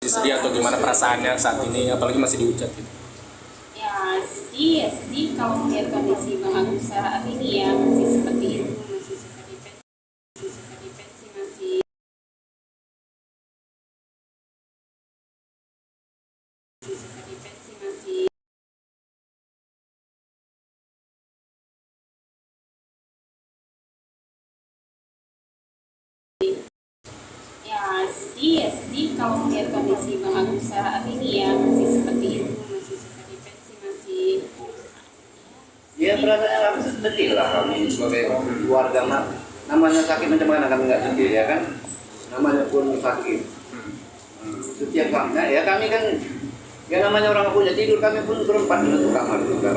masih sedih atau gimana perasaannya saat ini, apalagi masih dihujat gitu? Ya sedih kalau melihat kondisi Bang Agus saat ini ya masih seperti itu, masih suka defensi, masih suka defensi, masih ya sedih kalau melihat kondisi Bang Agus saat ini ya masih seperti itu, masih suka defensi, masih Ya perasaannya kami sedih lah, kami sebagai keluarga mah. Namanya sakit macam mana kami nggak sedih ya kan? Namanya pun sakit. Setiap kami, ya kami kan, ya namanya orang punya tidur, kami pun berempat di satu kamar juga.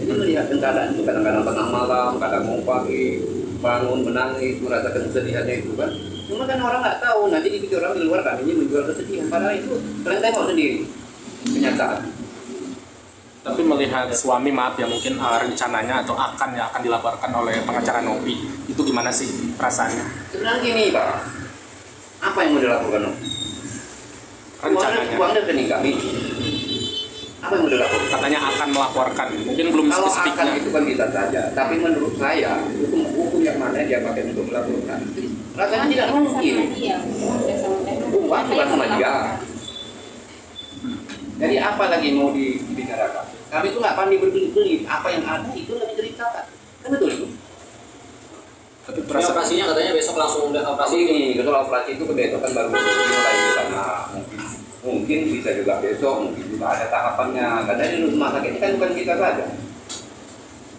Jadi melihat keadaan itu kadang-kadang tengah malam, kadang mau pagi, bangun menangis, merasakan kesedihannya itu kan. Cuma kan orang nggak tahu, nanti dipikir orang di luar kami ini menjual kesedihan, padahal itu kalian tengok sendiri kenyataan. Tapi melihat suami, maaf ya, mungkin rencananya atau akan dilaporkan oleh pengacara Novi, itu gimana sih perasaannya? Sebenarnya gini Pak, apa yang mau dilakukan? Rencananya Uang dari rekening kami. Apa yang mau dilakukan? katanya akan melaporkan, mungkin belum Kalau spesifiknya. akan itu kan bisa saja, tapi menurut saya hukum yang mana dia pakai untuk melaporkan? Rasanya tidak mungkin. Uang bukan sama dia. Jadi apa lagi mau dibicarakan? Kami itu nggak pandai berbeli, apa yang ada itu lebih ceritakan. Kan betul itu? Tapi Operasinya katanya besok langsung udah operasi. Ini kalau operasi itu kebesokan baru dimulai di sana. Mungkin bisa juga besok, mungkin juga ada tahapannya. Karena di rumah sakit ini kan bukan kita saja.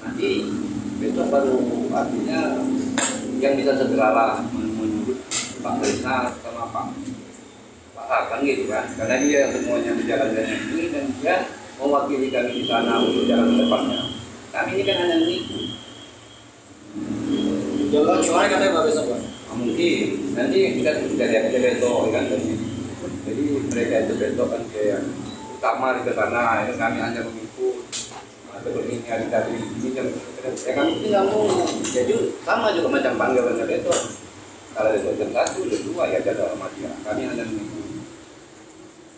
Nanti besok baru artinya yang bisa segeralah menurut Pak Krisna sama Pak Hakan gitu kan. Karena dia yang semuanya menjalankan ini dan dia mewakili kami di sana untuk jalan ke depannya. Kami ini kan hanya menipu. Jalan gimana katanya Pak besok Pak? Mungkin nanti kita sudah lihat aja besok kan. Jadi mereka itu besok kan kayak utama di sana, ya kami hanya mengikut seperti ini hari tadi ini jam ya kami tidak mau. Jadi sama juga macam panggilannya besok. Kalau besok jam 1, jam 2 ya jadwal sama dia. Kami hanya mengikut.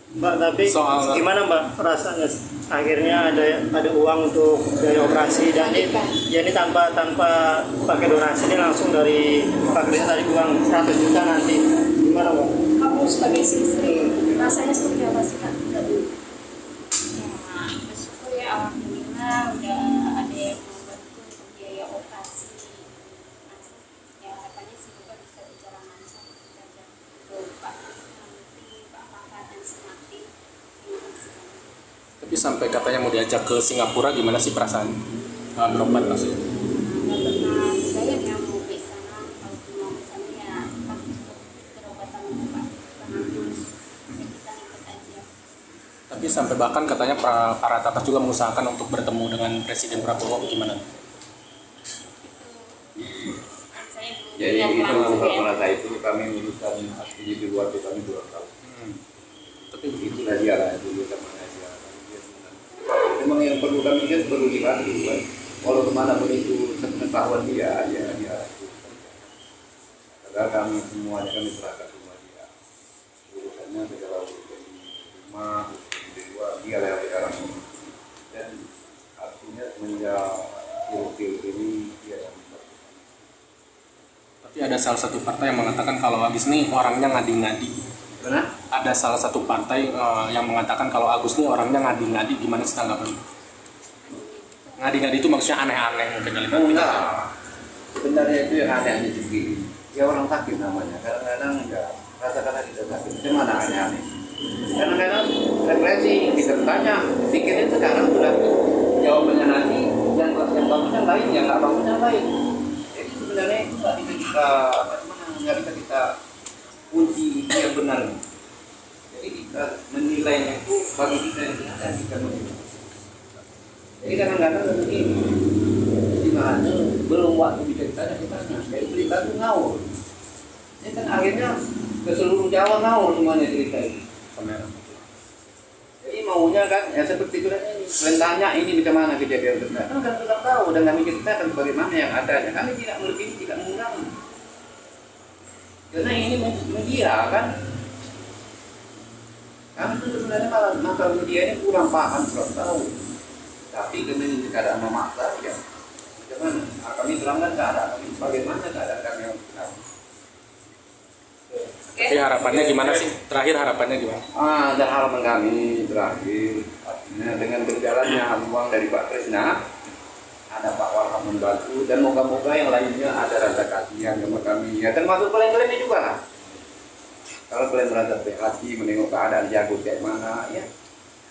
Mbak, tapi gimana Mbak rasanya akhirnya ada uang untuk biaya operasi dan ini tanpa pakai donasi, ini langsung dari Pak Krisna tadi uang 100 juta nanti gimana Mbak? Kamu sebagai istri rasanya seperti apa sih Kak? ya bersyukur ya alhamdulillah udah ada yang membantu untuk biaya operasi. Ya harapannya sih Bapak bisa berjalan lancar saja untuk Pak Krisna, Pak Hakan dan Semati. Terima kasih. Tapi sampai katanya mau diajak ke Singapura, gimana sih perasaan berobat maksudnya? Nggak pernah saya yang mau ke sana, kalau mau ke sana ya Pak untuk perobatan Pak Agus. Ya kita ikut aja. Tapi sampai bahkan katanya para tatas juga mengusahakan untuk bertemu dengan Presiden Prabowo, gimana? Saya belum Jadi lihat itu langsung ya. merasa itu kami urusan asli di luar itu kami belum tahu. Tapi Itulah dia lah itu dia mana dia. Memang yang perlu kami lihat perlu dibantu kan. Kalau kemana pun itu sepengetahuan dia. Karena kami semuanya kami serahkan semua dia. Urusannya segala urusan rumah, kedua dia lah yang sekarang ini. Dan artinya semenjak pilih ini dia yang tapi ada salah satu partai yang mengatakan kalau Agus nih orangnya ngadi-ngadi. Benar? Ada salah satu partai yang mengatakan kalau Agus nih orangnya ngadi-ngadi, gimana sih tanggapan? Ngadi-ngadi itu maksudnya aneh-aneh mungkin kali. Enggak. Sebenarnya itu yang aneh-aneh sendiri. Ya orang sakit namanya. Kadang-kadang ya rasa-rasa kita sakit. Cuma aneh-aneh. Kadang-kadang depresi bisa bertanya. Pikirnya sekarang sudah jawabannya nanti yang bagusnya lain, yang nggak bagusnya lain. Jadi sebenarnya itu nggak bisa kita kunci yang benar. Jadi kita menilainya itu bagi kita yang kita menilai. Jadi kadang-kadang begini, di mana belum waktu bisa ditanya, dari berita itu ngawur. Ini kan akhirnya ke seluruh Jawa ngawur semuanya cerita ini. Jadi maunya kan, ya seperti itu ini. Kalian tanya ini bagaimana kejadian tersebut. Kan sudah tahu dan kami ceritakan bagaimana yang ada. Kami tidak melebihi, tidak mengurangi. Karena ini media kan. Kami itu sebenarnya masalah media ini kurang paham, kurang tahu. Tapi kami ini keadaan memaksa, ya. Jangan kami terangkan keadaan kami bagaimana keadaan kami yang tahu. Tapi harapannya gimana sih? Terakhir harapannya gimana? Dan harapan kami terakhir artinya dengan berjalannya uang dari Pak Kresna, ada Pak Warham membantu, dan moga-moga yang lainnya ada rasa kasihan sama kami. Ya termasuk kalian-kalian juga lah. Kalau kalian merasa prihatin menengok keadaan jago kayak mana, ya.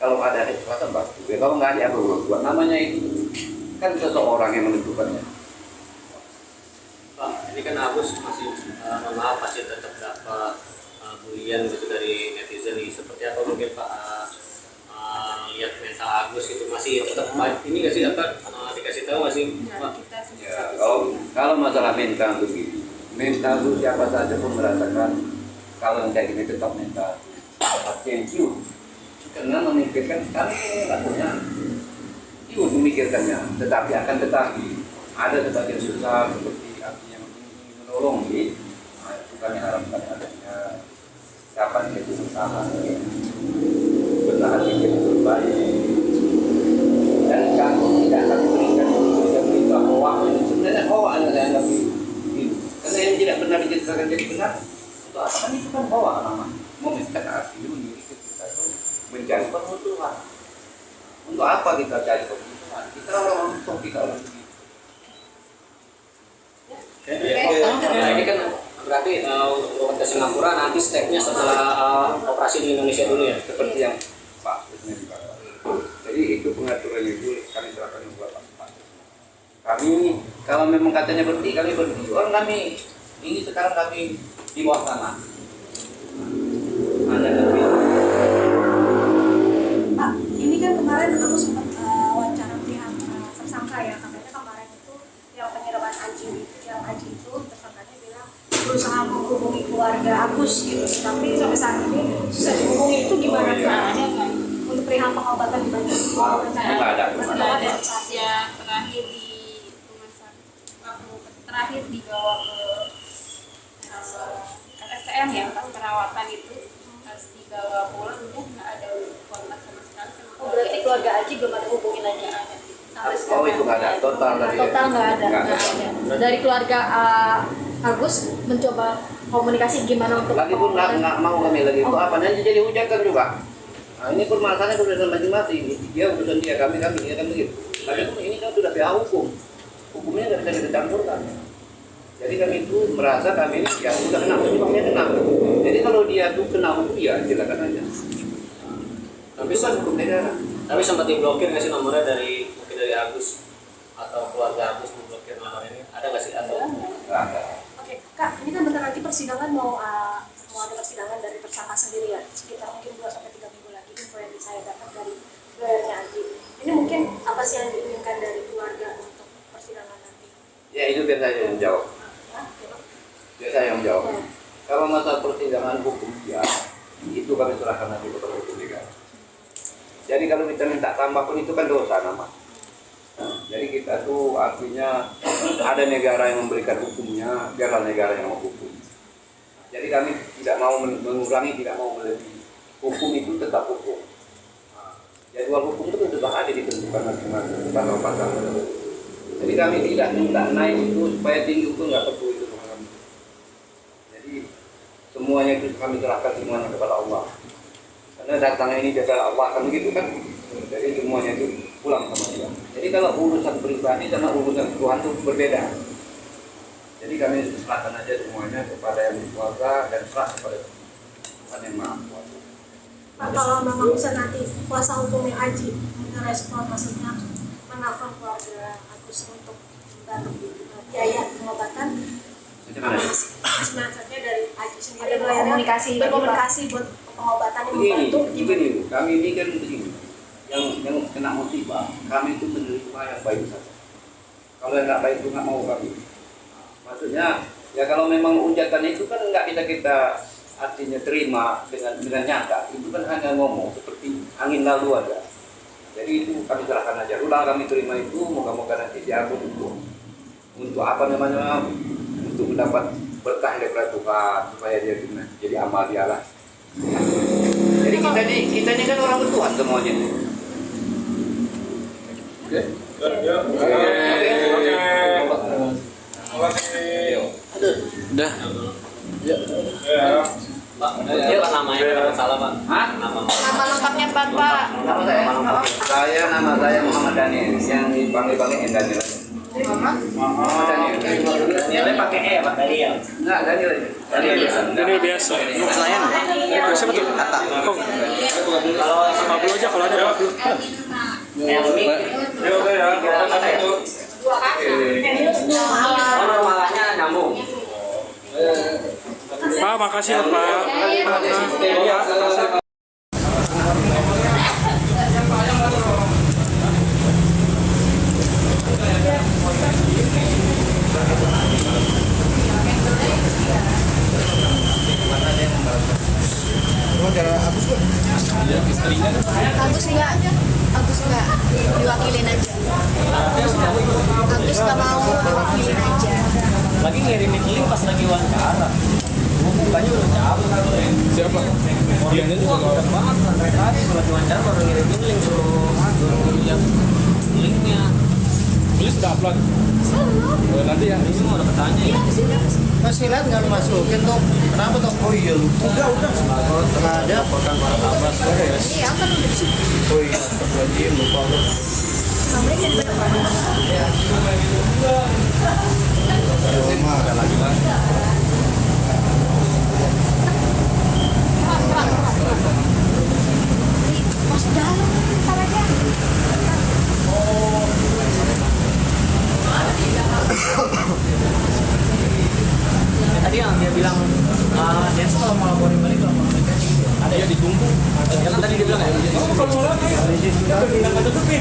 Kalau ada kesempatan bantu. Ya, kalau nggak ada buat namanya itu kan seseorang yang menentukannya. Pak, ini kan Agus masih maaf masih tetap dapat bulian gitu dari netizen nih. Seperti apa mungkin Pak lihat mental Agus gitu masih tetap ini nggak sih dapat dikasih tahu masih Pak? Ya, kalau masalah mental begitu, mental itu siapa saja pun merasakan kalau yang kayak gini tetap mental. Thank you. Karena memikirkan kami nggak punya itu memikirkannya, tetapi akan tetapi ada sebagian susah seperti artinya menolong gitu. Nah, itu kami harapkan adanya dapat itu usaha bertahan hidup terbaik dan kalau tidak kami berikan berita hoax ini sebenarnya hoax yang kami itu karena yang tidak benar diceritakan jadi benar untuk apa kan itu kan hoax namanya meminta arti mencari penutupan. Untuk apa kita cari penutupan? Kita orang untung kita orang begitu. Nah, ini kan berarti untuk ke Singapura nanti stepnya setelah operasi di Indonesia dulu ya? Seperti yang Pak Presiden dikatakan. Jadi itu pengaturan itu kami serahkan kepada Pak. Kami kalau memang katanya berhenti, kami berhenti. Orang kami ini sekarang kami di bawah tanah. Hanya kami. Pak, ini kan kemarin aku sempat wawancara pihak tersangka ya, katanya kemarin itu yang penyiraman anjing itu, yang anjing itu tersangkanya bilang berusaha menghubungi keluarga Agus gitu, tapi sampai saat ini susah dihubungi. Itu gimana caranya kan untuk perihal pengobatan di Bali? Nggak ada. Ya terakhir di rumah sakit waktu terakhir dibawa ke RSCM ya pas perawatan itu, pas dibawa pulang udah nggak ada kontak sama sekali sama Oh, berarti keluarga Aji belum ada hubungin lagi sampai sekarang? Oh itu nggak ada total dari Total nggak ada. Nggak ada. Dari keluarga Agus mencoba komunikasi gimana untuk Lagi pun nggak mau kami lagi itu apa nanti jadi hujatan juga. Nah ini permasalahannya urusan masing-masing. Dia urusan dia kami dia kan begitu. Tapi ini kan sudah pihak hukumnya nggak bisa kita campurkan. Jadi kami itu merasa kami ini ya sudah kena hukumnya kena. Jadi kalau dia tuh kena hukum ya silakan aja. Tapi Itu kan hukum negara. Tapi sempat diblokir nggak sih nomornya dari mungkin dari Agus atau keluarga Agus memblokir nomor ini? Ada nggak sih atau? Nggak ada. Oke, Kak, ini kan bentar nanti persidangan mau ada persidangan dari tersangka sendiri ya, sekitar mungkin 2 sampai 3 minggu lagi info yang saya dapat dari lawyernya Aji. Ini mungkin apa sih yang diinginkan dari keluarga untuk persidangan nanti? Ya itu biar saya yang jawab. Biar saya yang jawab. Kalau masalah persidangan hukum ya itu kami serahkan nanti kepada hukum negara. Jadi kalau kita minta tambah pun itu kan dosa nama. Jadi kita tuh artinya ada negara yang memberikan hukumnya, biarlah negara yang menghukum. Jadi kami tidak mau mengurangi, tidak mau melebihi. Hukum itu tetap hukum. Jadwal hukum itu tetap ada ditentukan masing-masing pasal-pasal. Jadi kami tidak minta naik itu supaya tinggi itu nggak perlu itu kami. Jadi semuanya itu kami serahkan semuanya kepada Allah. Karena datangnya ini dari Allah kan begitu kan. Jadi semuanya itu pulang sama dia. Jadi kalau urusan pribadi sama urusan Tuhan itu berbeda. Jadi kami serahkan aja semuanya kepada yang berkuasa dan serah kepada Tuhan yang Maha Kuasa. Pak, kalau memang bisa nanti kuasa hukumnya Aji merespon, maksudnya menelpon keluarga Agus untuk membantu biaya pengobatan, sebenarnya dari Aji sendiri ada berkomunikasi buat pengobatan yang membantu. Begini, kami ini kan begini, yang kena musibah, kami itu menerima yang baik saja. Kalau yang nggak baik itu nggak mau kami. Maksudnya, ya kalau memang hujatan itu kan nggak bisa kita artinya terima dengan nyata. Itu kan hanya ngomong seperti angin lalu aja. Jadi itu kami serahkan aja. Udah kami terima itu, moga-moga nanti diampun untuk apa namanya, untuk mendapat berkah dari Tuhan supaya dia jadi amal dia lah. Jadi kita kita ini kan orang bertuhan semuanya. Oke. Udah. Pak, apa namanya kalau salah Pak? Hah? Nama Nama lengkapnya Bapak. Nama saya Muhammad Daniel, yang dipanggil-panggil Daniel. Muhammad Daniel. Danielnya pakai E Pak Daniel. Enggak, Daniel aja. Ini biasa. Siapa tuh? Kalau sama Pablo aja kalau ada Pablo. Elmi. Oh, normalnya nyambung. Pak, makasih ya Pak. Agus nggak diwakilin aja. Agus nggak mau diwakilin aja. Lagi ngirimin link pas lagi wawancara. Bukannya udah cabut. Siapa? Dianya juga Udah banget sampai tadi lagi wawancara baru ngirimin link suruh lihat linknya. Ini sudah upload. Nanti ya. Ini semua udah ketanya ya. Masih lihat nggak lu masukin tuh? Kenapa tuh? Oh iya lu. Udah. Tengah ada. Iya kan udah sih. Oh iya. Lagi lupa lu. Nomornya jadi berapa? Masuk dalam, ntar aja. Tadi yang dia bilang Dennis kalau mau laporin balik kalau mau ada ya ditunggu. Ya kan tadi dia bilang ya. Oh kalau lagi. Kali ini dia lagi ngambil gambar.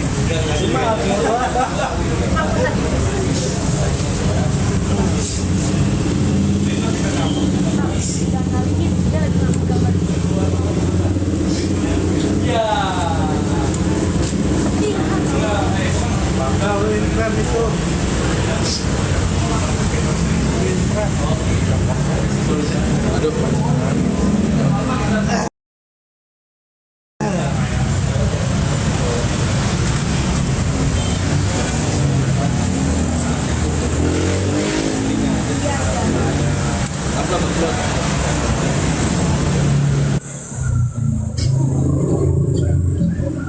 Ya.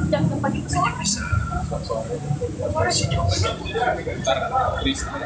Jam pagi pesawat. Kristen